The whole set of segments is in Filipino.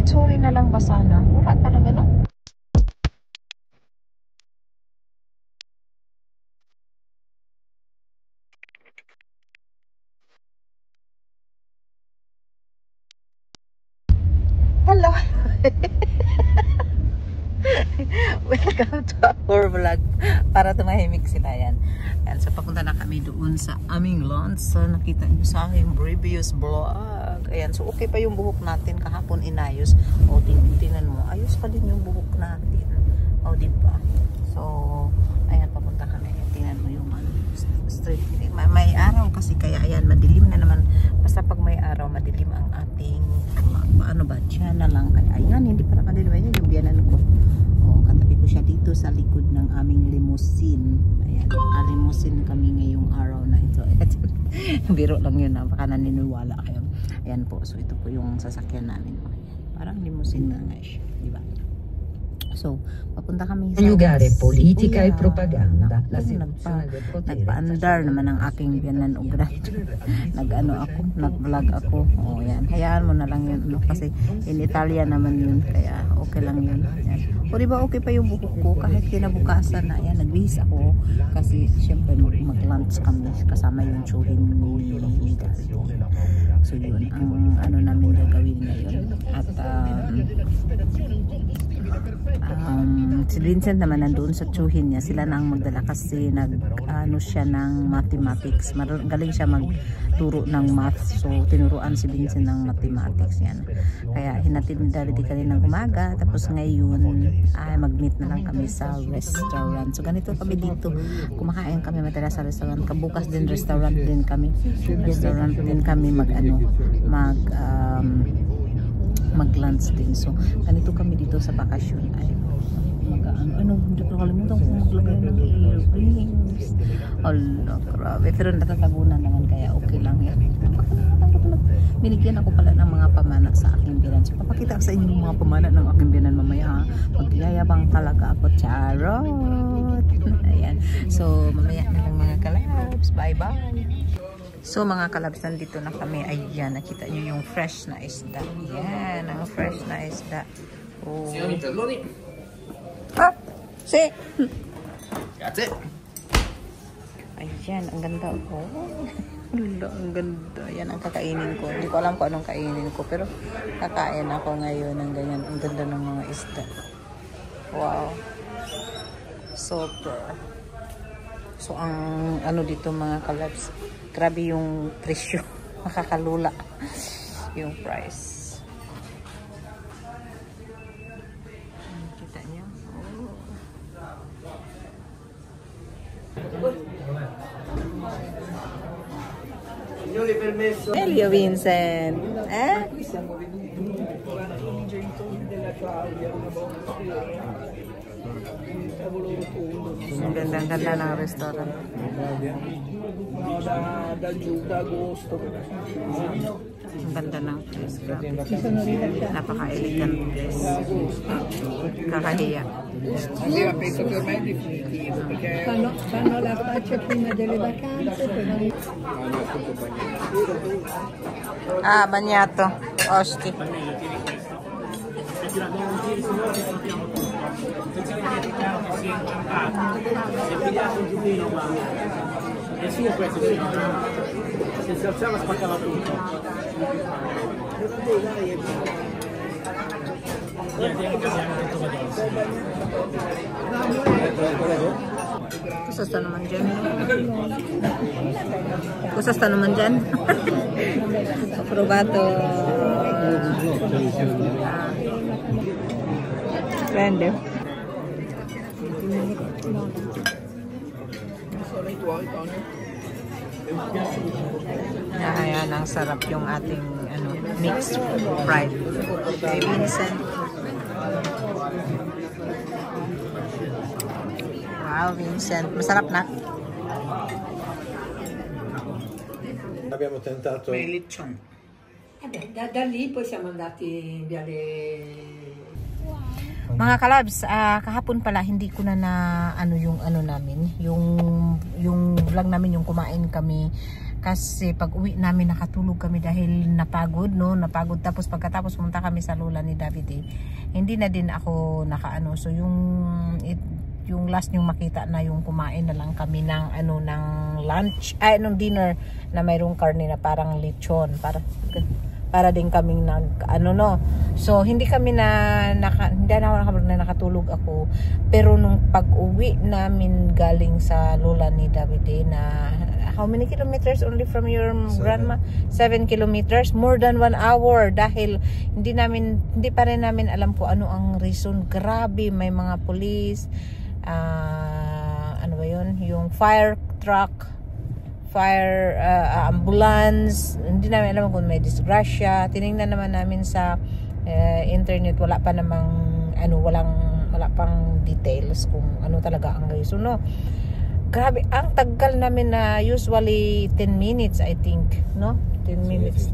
sorry na lang ba sana? Wala talaga, no? Hello! Welcome to our vlog. Para tumahimik sila yan. Ayan, so papunta na kami doon sa aming lunch. So nakita nyo sa aking previous vlog. Ayan, so okay pa yung buhok natin kahapon inayos. O, tingnan mo. Ayos pa din yung buhok natin. O, diba? So, ayan, papunta kami. Tingnan mo yung street. May araw kasi kaya ayan, madilim na naman. Basta pag may araw, madilim ang ating ano ba, dyan na lang. Kaya ayan, hindi pa nakadilim. Ayan yung biyanan ko. O, katabi ko siya dito sa likod ng aming limousine. Ayan, limousine kami ngayong araw na ito. Biro lang yun, baka naniniwala kayo. Ayan po, so ito po yung sasakyan namin. Parang limousine na nga siya, di ba? So, papunta kami sa Coniugare politica e propaganda. Nagpa-andar naman ang aking biyanan o nag-vlog ako. O yan, hayaan mo na lang yun. No? Kasi in Italia naman yun. Kaya okay lang yun. Yan. O diba okay pa yung buhok ko kahit kinabukasan na. Yan, nagbihis ako. Kasi syempre mag-lunch kami kasama yung tsuhin ni Daddy. So yun, ang ano namin gagawin ngayon. At si Vincent naman nandoon sa tsuhin niya, sila na ang magdala kasi ano siya ng mathematics, galing siya magturo ng math, so tinuruan si Vincent ng mathematics yan, kaya hinatid ni Daddy kaninang umaga, tapos ngayon ay mag-meet na lang kami sa restaurant. So ganito kami dito, kumakain kami madalas sa restaurant, kabukas din restaurant din kami mag-lunch din. So ganito kami dito sa bakasyon. Ay hindi ko nakalimutan kung maglagay ng earrings. Ala, grabe. Pero natatabunan naman kaya okay lang yan. Binigyan ako pala ng mga pamana sa aking binan. So papakita ko sa inyo yung mga pamana ng aking binan mamaya. Magyayabang talaga ako. Charot! Ayan. So mamaya na lang mga kalabs. Bye bye! So mga kalabs, nandito na kami. Ayan, nakita nyo yung fresh na isda. Ayan, ang fresh na isda. Oh. Ah! Si! That's it! Ayan, ang ganda. Oh. Ang ganda. Ayan ang kakainin ko. Hindi ko alam kung anong kainin ko. Pero kakain ako ngayon ng ganyan. Ang ganda ng mga isda. Wow. Super. So ang ano dito mga kalabs, grabe yung presyo. Makakalula yung price. Kita niyo? Oh. Elio Vincent. Eh? Ang ganda-ganda ng restaurant. Ang ganda ng place. Napaka-elegant place. Kakahiya. Fanno la faccia prima delle vacanze. Ah, bagnato. Osti. Nessuno questo se si alzava spaccava tutto. Kusas na naman dyan. Kusas na naman dyan. Probato. Prende. Ayan, ang sarap yung ating mixed fried. Kay Vincent. Wow, Vincent. Masarap na. Abbiamo tentato. May lechon. Da lì poi siamo andati in Viale. Mga kalabs, kahapon pala hindi ko na yung namin, yung vlog namin, yung kumain kami Kasi pag uwi namin nakatulog kami dahil napagod, no? Napagod. Tapos pagkatapos pumunta kami sa lola ni Davide, hindi na din ako nakaano. So yung last yung makita na yung kumain na lang kami ng ng lunch, ng dinner na mayroong karne na parang lechon, para din kaming so hindi kami hindi na nakatulog ako. Pero nung pag-uwi namin galing sa lola ni Davide na how many kilometers only from your grandma? 7 kilometers, more than 1 hour, dahil hindi pa rin namin alam kung ano ang reason. Grabe, may mga police, ano ba yun, yung fire truck, ambulance, hindi namin alam kung may disgrasya. Tinignan naman namin sa internet, wala pa namang wala pang details kung ano talaga ang reason, no? Grabe, ang tagal namin na usually 10 minutes I think, no? 10 minutes.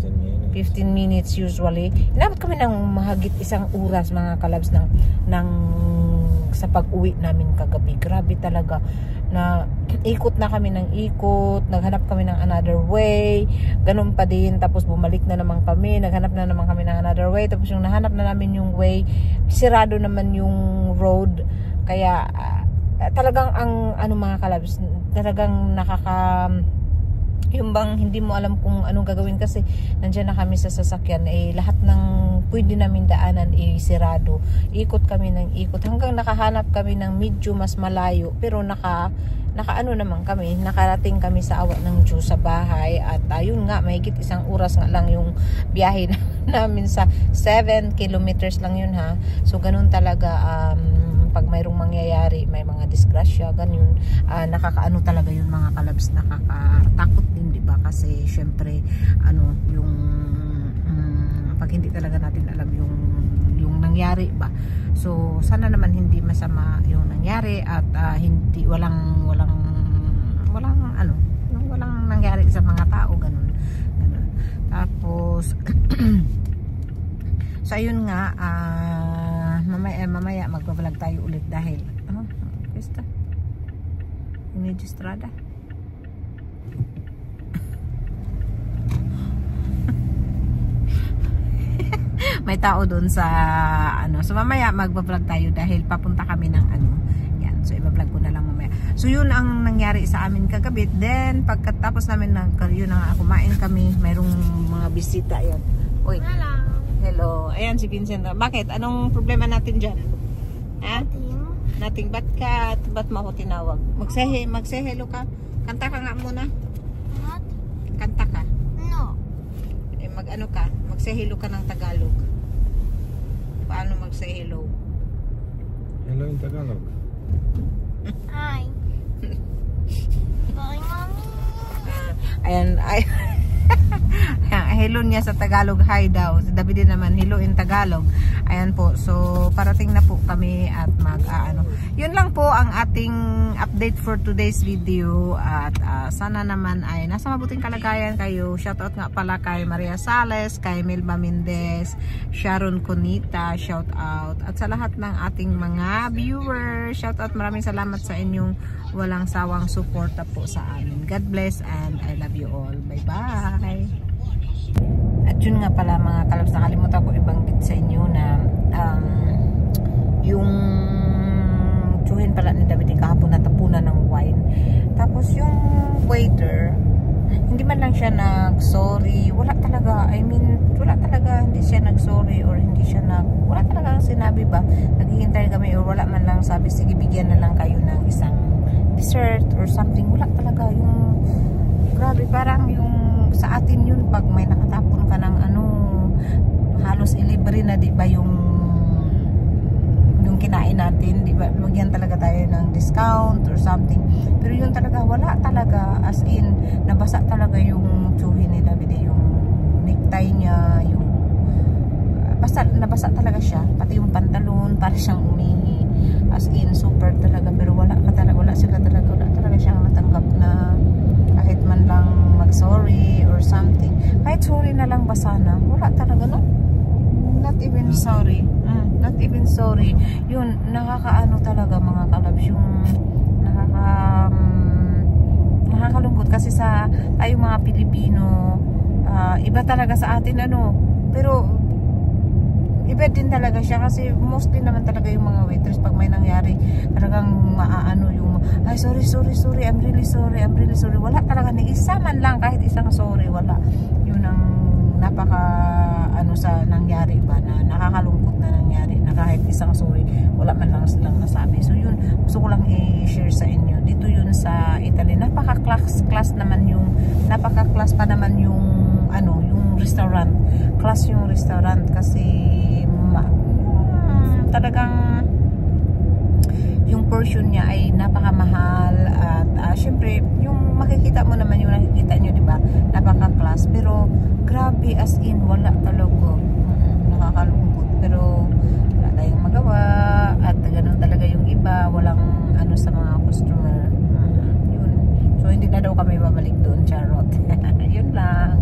15 minutes usually. Inabot kami ng mahigit 1 oras mga kalabs sa pag-uwi namin kagabi. Grabe talaga. Na ikot na kami ng ikot, naghanap kami ng another way, ganun pa din, tapos bumalik na naman kami, naghanap na naman kami ng another way, tapos yung nahanap na namin yung way, sirado naman yung road. Kaya talagang mga kalabs, talagang yung bang hindi mo alam kung anong gagawin kasi nandiyan na kami sa sasakyan, lahat ng pwede namin daanan sirado. Ikot kami ng ikot hanggang nakahanap kami ng medyo mas malayo, pero naman kami, nakarating kami sa awa ng Diyos sa bahay. At ayun nga, mahigit 1 oras nga lang yung biyahe namin, sa 7 kilometers lang yun, ha. So ganun talaga, pag mayroong mangyayari, may mga disgrasya, ganun, nakakaano talaga yun mga kalabs, nakakatakot din, di ba? Kasi syempre yung pag hindi talaga natin alam yung nangyari ba. So sana naman hindi masama yung nangyari, at hindi walang nangyari sa mga tao, ganun. Tapos so ayun nga, mamaya magbablog tayo ulit dahil Krista Image Estrada may tao doon sa so mamaya magbablog tayo dahil papunta kami ng yan, so ibablog ko na lang mamaya. So yun ang nangyari sa amin kagabi. Then pagkatapos namin kumain kami, mayroong mga bisita. Yan, uy, hello. Ayan si Vincent. Bakit? Anong problema natin dyan? Ha? Nothing. Ba't mo ako tinawag? Mag-say hello ka. Kanta ka nga muna. What? Kanta ka. No. Mag-ano ka? Mag-say hello ka ng Tagalog. Paano mag-say hello? Hello in Tagalog. Hi. Bye, mommy. Ayan, hello niya sa Tagalog, hi daw. Si David naman, hello in Tagalog. Ayan po, so parating na po kami at yun lang po ang ating update for today's video. At sana naman ay nasa mabuting kalagayan kayo. Shoutout nga pala kay Maria Sales, kay Melba Mendez, Sharon Conita, shoutout. At sa lahat ng ating mga viewers, shoutout, maraming salamat sa inyong walang sawang suporta po sa amin. God bless and I love you all. Bye-bye. At yun nga pala mga kalabs, nakalimutan ko ibanggit sa inyo na yung tsuhin pala ni David kahapon natapunan ng wine. Tapos yung waiter, hindi man lang siya nag-sorry. Wala talaga, hindi siya nag-sorry or hindi siya wala talaga sinabi ba. Naghihintay kami or wala man lang sabi, sige bigyan na lang kayo ng isang dessert or something. Wala talaga yung grabe, parang yung sa atin yun pag may nakatapon ka ng halos ilibre na, di ba, yung kinain natin, di ba, magyan talaga tayo ng discount or something. Pero yun talaga, wala talaga, as in nabasa talaga yung tsuhin ni David, yung necktie niya, yung basta nabasa talaga siya, pati yung pantalon para siyang umihi, as in super talaga. Pero wala talaga siyang natanggap na kahit man lang mag-sorry or something. Kahit sorry na lang ba sana, wala talaga, no? Not even sorry. Not even sorry. Yun, nakakaano talaga mga kalabs, yung nakakalungkot kasi sa tayong mga Pilipino, iba talaga sa atin pero iba din talaga siya kasi mostly naman talaga yung mga waitress pag may nangyari talagang maaano yung ay sorry I'm really sorry wala talaga ni isa man lang kahit isang sorry wala. Yun ang napaka sa nangyari ba na nakakalungkot na nangyari na kahit isang sorry wala man lang silang nasabi. So yun gusto ko lang i-share sa inyo. Dito yun sa Italy, napaka-class pa naman yung yung restaurant. Class yung restaurant kasi talagang yung portion niya ay napakamahal at syempre yung makikita mo naman yung nakikita nyo, diba? Napaka-class pero grabe as in wala talaga. Nakakalungkot pero wala tayong magawa at ganun talaga yung iba, walang sa mga customer. Yun. So hindi na daw kami babalik doon, charot. Yun lang.